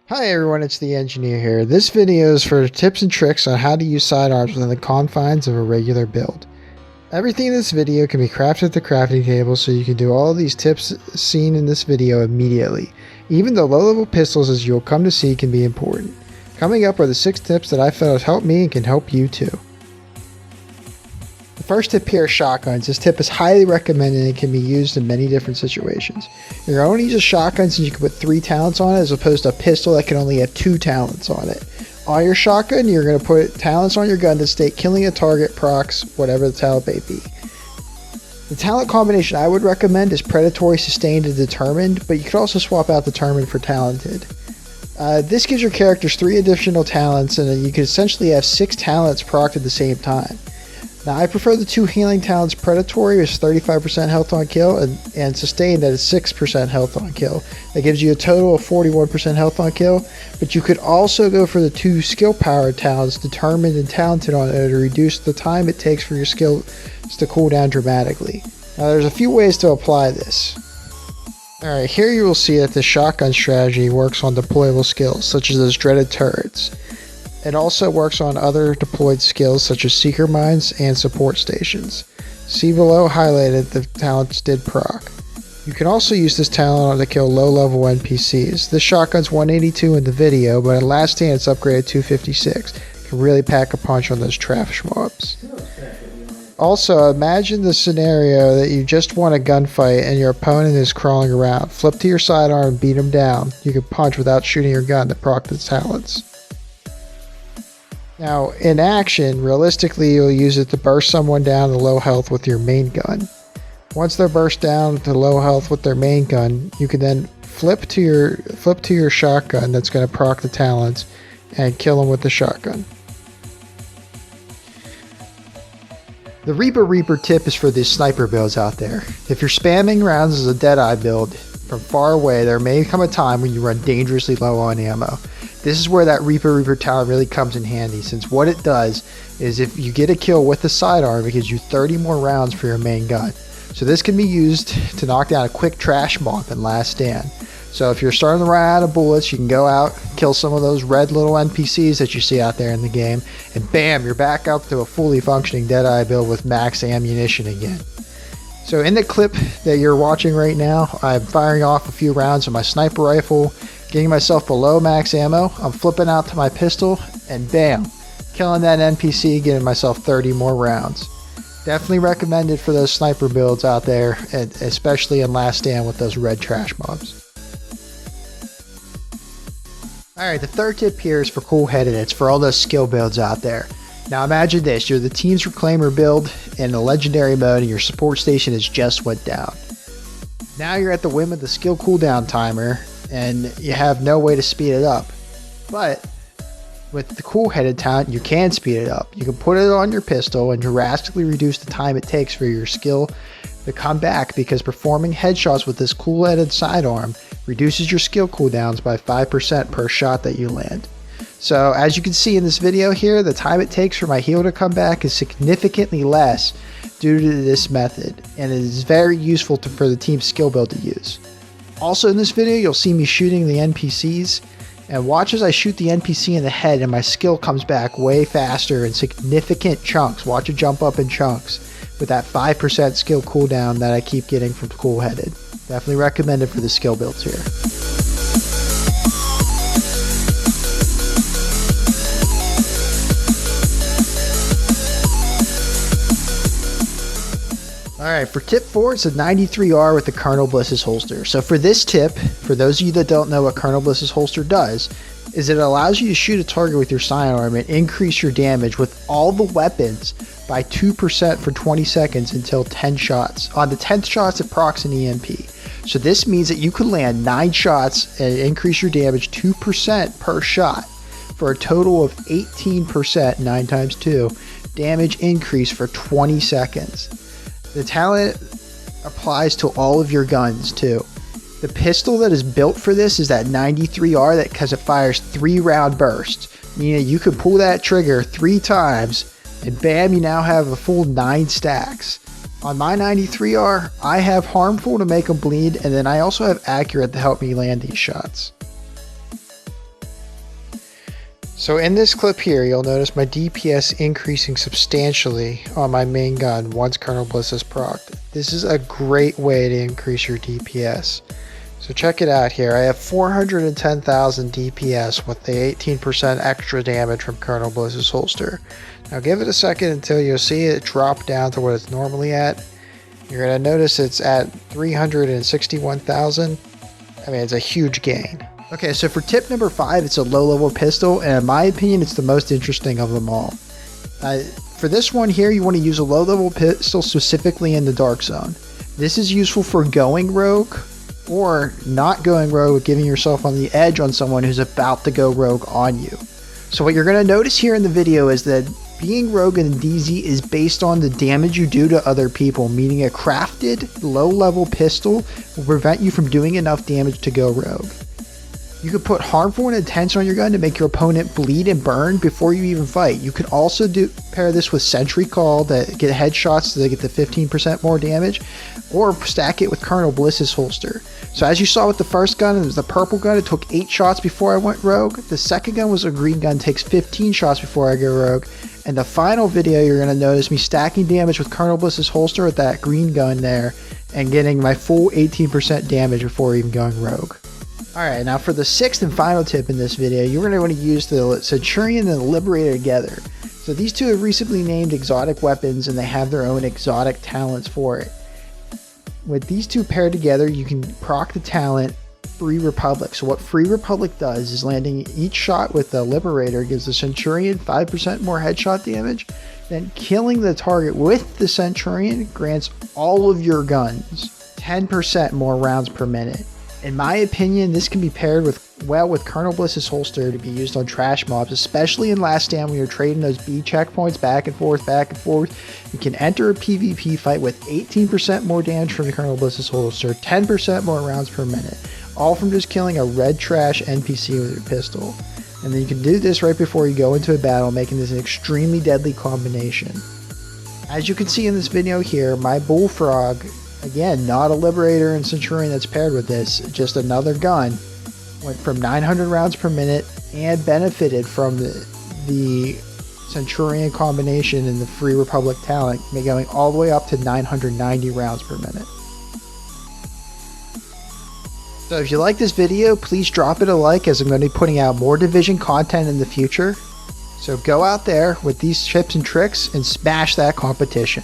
Hi everyone, it's the engineer here. This video is for tips and tricks on how to use sidearms within the confines of a regular build. Everything in this video can be crafted at the crafting table, so you can do all these tips seen in this video immediately. Even the low level pistols, as you'll come to see, can be important. Coming up are the 6 tips that I felt have helped me and can help you too. The first tip here is shotguns. This tip is highly recommended and can be used in many different situations. You're only use a shotgun since you can put 3 talents on it, as opposed to a pistol that can only have 2 talents on it. On your shotgun, you're going to put talents on your gun that state killing a target, procs, whatever the talent may be. The talent combination I would recommend is predatory, sustained, and determined, but you could also swap out determined for talented. This gives your characters 3 additional talents, and you can essentially have 6 talents procced at the same time. Now, I prefer the 2 healing talents. Predatory is 35% health on kill, and sustained that is 6% health on kill. That gives you a total of 41% health on kill, but you could also go for the 2 skill power talents, determined and talented, on it to reduce the time it takes for your skills to cool down dramatically. Now, there's a few ways to apply this. Alright, here you will see that the shotgun strategy works on deployable skills, such as those dreaded turrets. It also works on other deployed skills such as seeker mines and support stations. See below highlighted the talents did proc. You can also use this talent to kill low level NPCs. This shotgun's 182 in the video, but in last stand it's upgraded to 256. Can really pack a punch on those trash mobs. Also, imagine the scenario that you just won a gunfight and your opponent is crawling around. Flip to your sidearm and beat him down. You can punch without shooting your gun to proc the talents. Now, in action, realistically, you'll use it to burst someone down to low health with your main gun. Once they're burst down to low health with their main gun, you can then flip to your shotgun that's going to proc the talents and kill them with the shotgun. The Reaper tip is for the sniper builds out there. If you're spamming rounds as a Deadeye build from far away, there may come a time when you run dangerously low on ammo. This is where that Reaper talent really comes in handy, since what it does is if you get a kill with the sidearm, it gives you 30 more rounds for your main gun. So this can be used to knock down a quick trash mob in last stand. So if you're starting to run out of bullets, you can go out, kill some of those red little NPCs that you see out there in the game, and bam, you're back up to a fully functioning Deadeye build with max ammunition again. So in the clip that you're watching right now, I'm firing off a few rounds of my sniper rifle, getting myself below max ammo. I'm flipping out to my pistol, and bam, killing that NPC, getting myself 30 more rounds. Definitely recommended for those sniper builds out there, and especially in last stand with those red trash mobs. Alright, the third tip here is for cool-headed. It's for all those skill builds out there. Now imagine this, you're the team's reclaimer build in a legendary mode and your support station has just went down. Now you're at the whim of the skill cooldown timer and you have no way to speed it up. But with the cool-headed talent, you can speed it up. You can put it on your pistol and drastically reduce the time it takes for your skill to come back, because performing headshots with this cool-headed sidearm reduces your skill cooldowns by 5% per shot that you land. So as you can see in this video here, the time it takes for my heal to come back is significantly less due to this method, and it is very useful for the team's skill build to use. Also in this video, you'll see me shooting the NPCs, and watch as I shoot the NPC in the head and my skill comes back way faster in significant chunks. Watch it jump up in chunks with that 5% skill cooldown that I keep getting from cool-headed. Definitely recommended for the skill builds here. Alright, for tip 4, it's a 93R with the Colonel Bliss's holster. So for this tip, for those of you that don't know what Colonel Bliss's holster does, is it allows you to shoot a target with your sidearm and increase your damage with all the weapons by 2% for 20 seconds until 10 shots. On the 10th shots, it procs an EMP. So this means that you could land 9 shots and increase your damage 2% per shot for a total of 18%, 9 times 2, damage increase for 20 seconds. The talent applies to all of your guns too. The pistol that is built for this is that 93R because it fires 3-round bursts, meaning you could pull that trigger 3 times and bam, you now have a full 9 stacks. On my 93R, I have harmful to make them bleed, and then I also have accurate to help me land these shots. So in this clip here, you'll notice my DPS increasing substantially on my main gun once Colonel Bliss is procced. This is a great way to increase your DPS. So check it out here. I have 410,000 DPS with the 18% extra damage from Colonel Bliss's holster. Now give it a second until you'll see it drop down to what it's normally at. You're going to notice it's at 361,000. I mean, it's a huge gain. Okay, so for tip number 5, it's a low-level pistol, and in my opinion, it's the most interesting of them all. For this one here, you want to use a low-level pistol specifically in the dark zone. This is useful for going rogue, or not going rogue, giving yourself on the edge on someone who's about to go rogue on you. So what you're going to notice here in the video is that being rogue in DZ is based on the damage you do to other people, meaning a crafted, low-level pistol will prevent you from doing enough damage to go rogue. You could put harmful and intense on your gun to make your opponent bleed and burn before you even fight. You could also pair this with Sentry Call to get headshots so they get the 15% more damage, or stack it with Colonel Bliss's holster. So as you saw with the first gun, it was the purple gun, it took 8 shots before I went rogue. The second gun was a green gun, takes 15 shots before I go rogue. And the final video, you're going to notice me stacking damage with Colonel Bliss's holster with that green gun there, and getting my full 18% damage before even going rogue. Alright, now for the 6th and final tip in this video, you're going to want to use the Centurion and the Liberator together. So these two have recently named exotic weapons, and they have their own exotic talents for it. With these two paired together, you can proc the talent Free Republic. So what Free Republic does is landing each shot with the Liberator gives the Centurion 5% more headshot damage, then killing the target with the Centurion grants all of your guns 10% more rounds per minute. In my opinion, this can be paired with Colonel Bliss's holster to be used on trash mobs, especially in Last Stand when you're trading those B checkpoints back and forth. You can enter a PvP fight with 18% more damage from the Colonel Bliss's holster, 10% more rounds per minute, all from just killing a red trash NPC with your pistol. And then you can do this right before you go into a battle, making this an extremely deadly combination. As you can see in this video here, my Bullfrog, again, not a Liberator and Centurion that's paired with this, just another gun, went from 900 rounds per minute and benefited from the Centurion combination and the Free Republic talent, going all the way up to 990 rounds per minute. So if you like this video, please drop it a like, as I'm going to be putting out more Division content in the future. So go out there with these tips and tricks and smash that competition.